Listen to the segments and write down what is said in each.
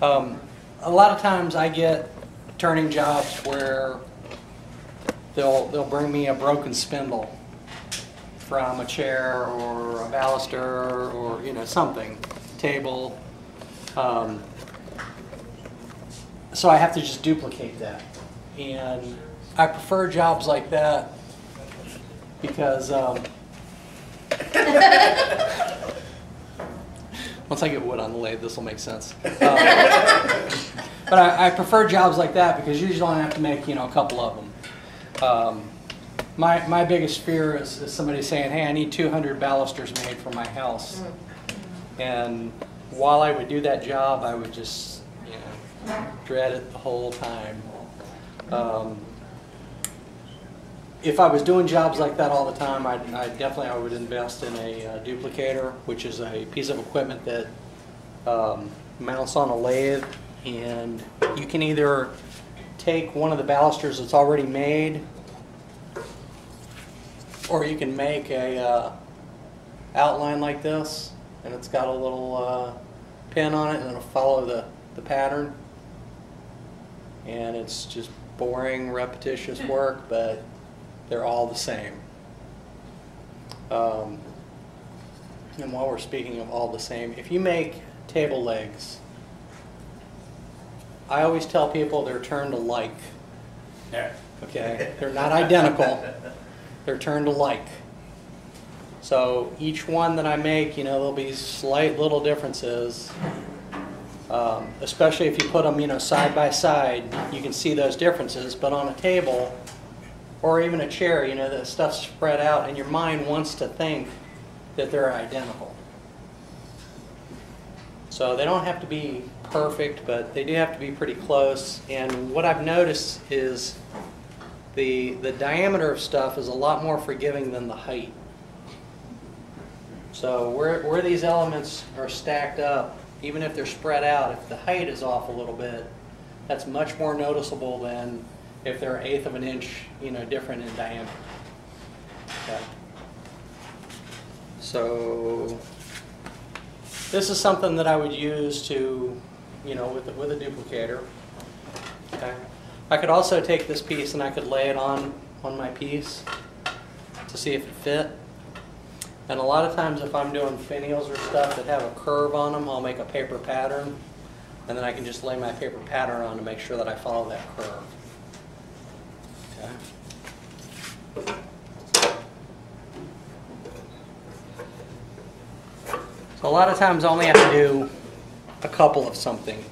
A lot of times I get turning jobs where they'll bring me a broken spindle from a chair or a baluster or something, table. So I have to just duplicate that, and I prefer jobs like that because once I get wood on the lathe, this will make sense. But I prefer jobs like that because usually I have to make a couple of them. My biggest fear is somebody saying, "Hey, I need 200 balusters made for my house," and while I would do that job, I would just dread it the whole time. If I was doing jobs like that all the time, I would invest in a duplicator, which is a piece of equipment that mounts on a lathe, and you can either take one of the balusters that's already made, or you can make a outline like this, and it's got a little pin on it, and it'll follow the pattern, and it's just boring, repetitious work, but they're all the same. And while we're speaking of all the same, if you make table legs, I always tell people they're turned alike. Okay, they're not identical. They're turned alike. So each one that I make, there'll be slight little differences. Especially if you put them, side by side, you can see those differences. But on a table, or even a chair, the stuff's spread out, and your mind wants to think that they're identical. So they don't have to be perfect, but they do have to be pretty close. And what I've noticed is the diameter of stuff is a lot more forgiving than the height. So where these elements are stacked up, even if they're spread out, if the height is off a little bit, that's much more noticeable than if they're 1/8 of an inch, different in diameter. Okay. So this is something that I would use to, with a duplicator. Okay. I could also take this piece and I could lay it on my piece to see if it fit. And a lot of times if I'm doing finials or stuff that have a curve on them, I'll make a paper pattern, and then I can just lay my paper pattern on to make sure that I follow that curve. Okay. So a lot of times I only have to do a couple of something.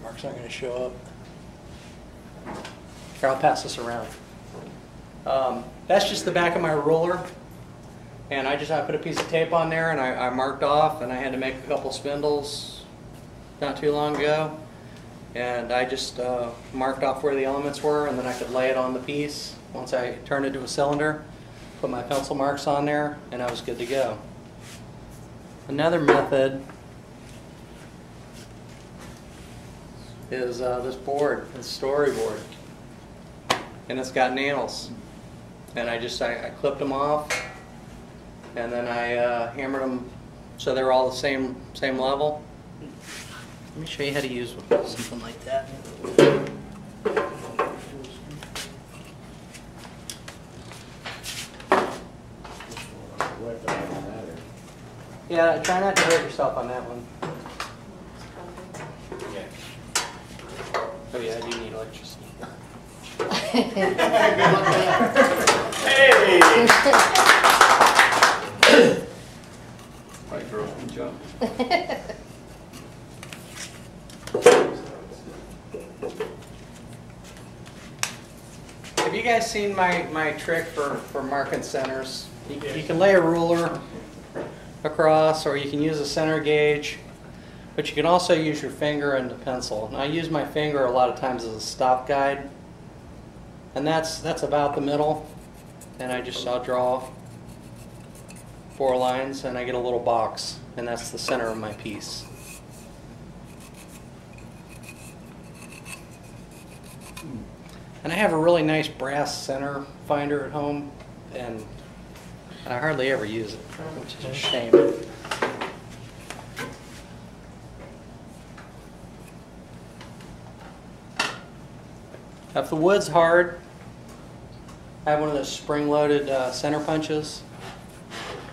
Mark's not going to show up. Here, I'll pass this around. That's just the back of my ruler, and I put a piece of tape on there, and I marked off, and I had to make a couple spindles not too long ago, and I just marked off where the elements were, and then I could lay it on the piece. Once I turned it to a cylinder, put my pencil marks on there, and I was good to go. Another method is this board, this storyboard, and it's got nails. And I clipped them off, and then I hammered them so they were all the same level. Let me show you how to use something like that. Yeah, try not to hurt yourself on that one. Oh yeah, I do need electricity. Hey! White girls can jump. Have you guys seen my trick for marking centers? You can lay a ruler across, or you can use a center gauge, but you can also use your finger and the pencil. And I use my finger a lot of times as a stop guide, and that's about the middle. And I'll draw 4 lines, and I get a little box, and that's the center of my piece. And I have a really nice brass center finder at home, and I hardly ever use it, which is a shame. If the wood's hard, I have one of those spring-loaded center punches,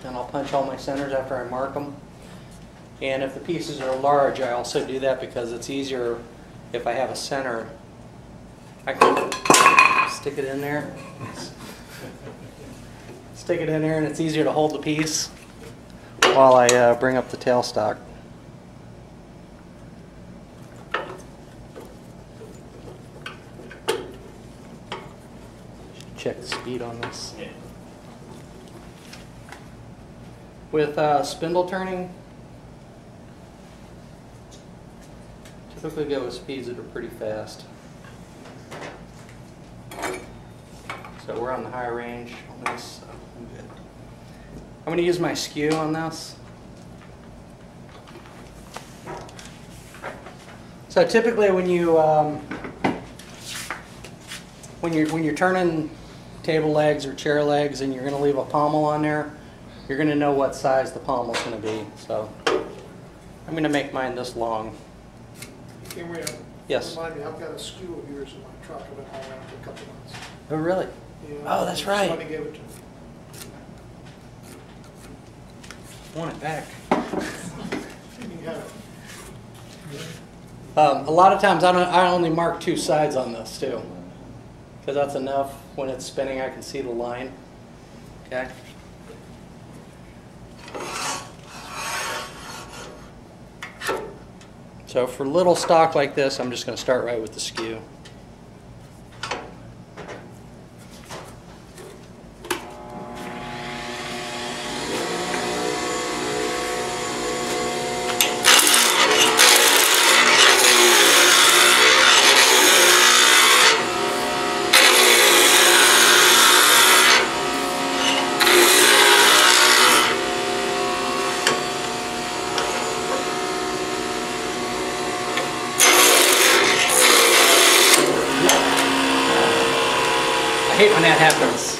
and I'll punch all my centers after I mark them. And if the pieces are large, I also do that because it's easier if I have a center. I can stick it in there. Stick it in there, and it's easier to hold the piece while I bring up the tailstock. Check the speed on this. With spindle turning, typically go with speeds that are pretty fast. So we're on the high range on this, so I'm good. I'm going to use my skew on this. So typically when you're turning table legs or chair legs and you're going to leave a pommel on there, you're going to know what size the pommel is going to be. So I'm going to make mine this long. Emory, Yes. remind me, I've got a skew of yours in my truck. I've been hauling around for a couple months. Oh, really? Yeah, Oh, that's right. Somebody gave it to me. I want it back. You can have it. A lot of times I only mark two sides on this too, because that's enough. When it's spinning, I can see the line. Okay. So for little stock like this, I'm just going to start right with the skew. I hate when that happens.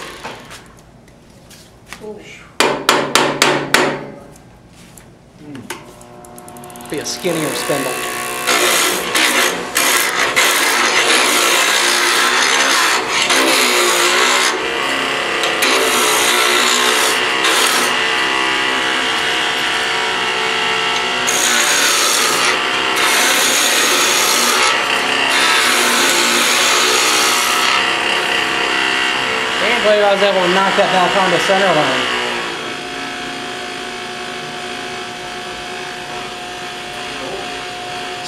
Be a skinnier spindle. I believe I was able to knock that back onto center line.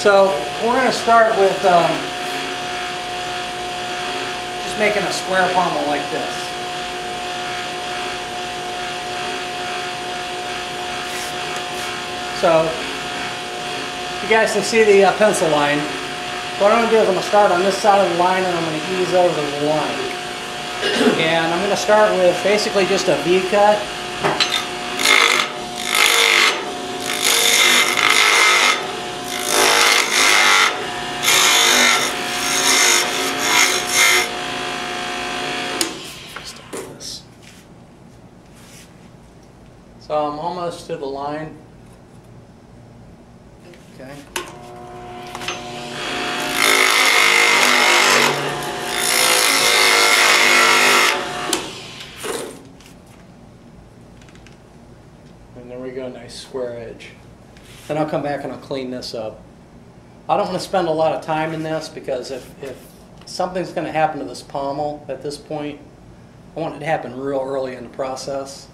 So we're going to start with just making a square pommel like this. So you guys can see the pencil line. What I'm going to do is I'm going to start on this side of the line and I'm going to ease over the line. And I'm going to start with basically just a V cut. So I'm almost to the line. Okay. And there we go, nice square edge. Then I'll come back and I'll clean this up. I don't want to spend a lot of time in this because if something's going to happen to this pommel at this point, I want it to happen real early in the process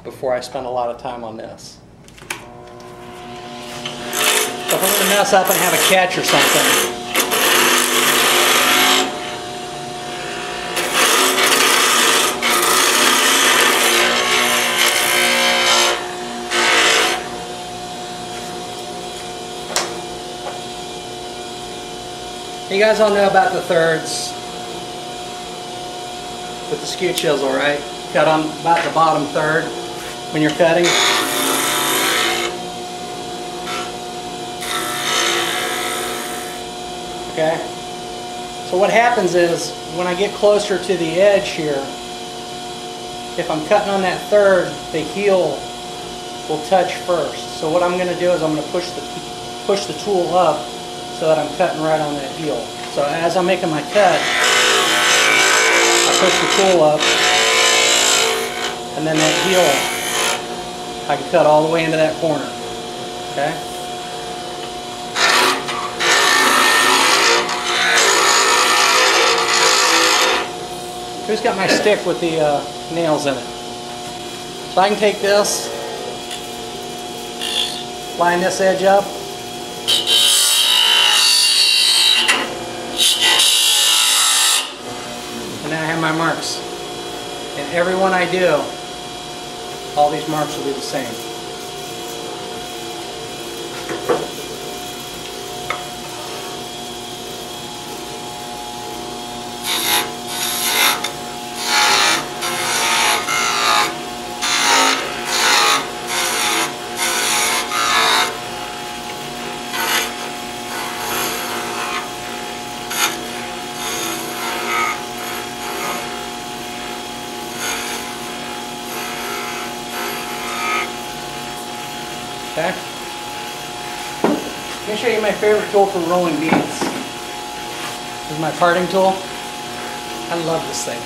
before I spend a lot of time on this. So if I'm going to mess up and have a catch or something, you guys all know about the thirds with the skew chisel, right? Cut on about the bottom third when you're cutting. Okay? So what happens is when I get closer to the edge here, if I'm cutting on that third, the heel will touch first. So what I'm going to do is I'm going to push the tool up so that I'm cutting right on that heel. So as I'm making my cut, I push the tool up, and then that heel, I can cut all the way into that corner. Okay? Who's got my stick with the nails in it? So I can take this, line this edge up, and now I have my marks. And every one I do, all these marks will be the same. Okay. Let me show you my favorite tool for rolling beads. This is my parting tool. I love this thing.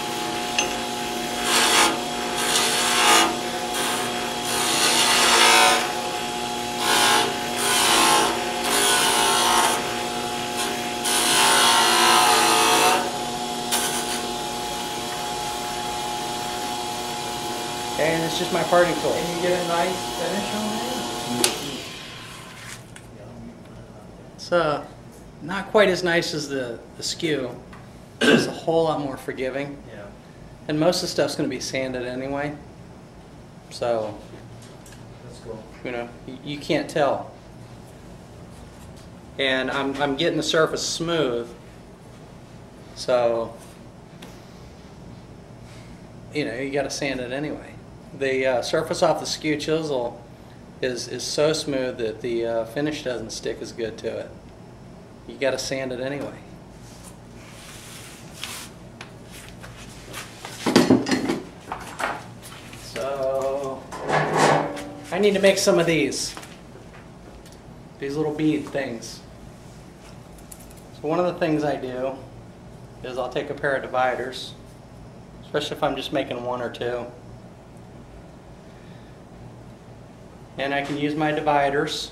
Okay, and it's just my parting tool. And you get a nice finish on that? It's not quite as nice as the skew. It's a whole lot more forgiving. Yeah. And most of the stuff's going to be sanded anyway. So, That's cool. you know, you can't tell. And I'm getting the surface smooth. So, you know, you got to sand it anyway. The surface off the skew chisel is so smooth that the finish doesn't stick as good to it. You got to sand it anyway. So I need to make some of these little bead things. So one of the things I do is I'll take a pair of dividers, especially if I'm just making one or two. And I can use my dividers.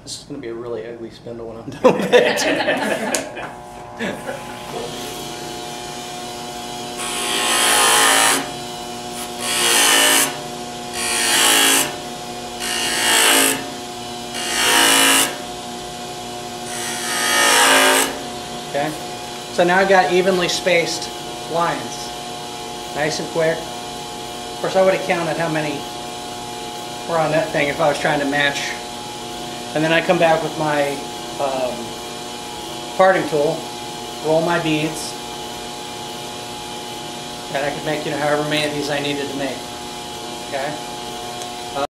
This is going to be a really ugly spindle when I'm done with it. Okay, so now I've got evenly spaced lines. Nice and quick. Of course, I would have counted how many were on that thing if I was trying to match. And then I come back with my parting tool, roll my beads, and I could make, you know, however many of these I needed to make. Okay.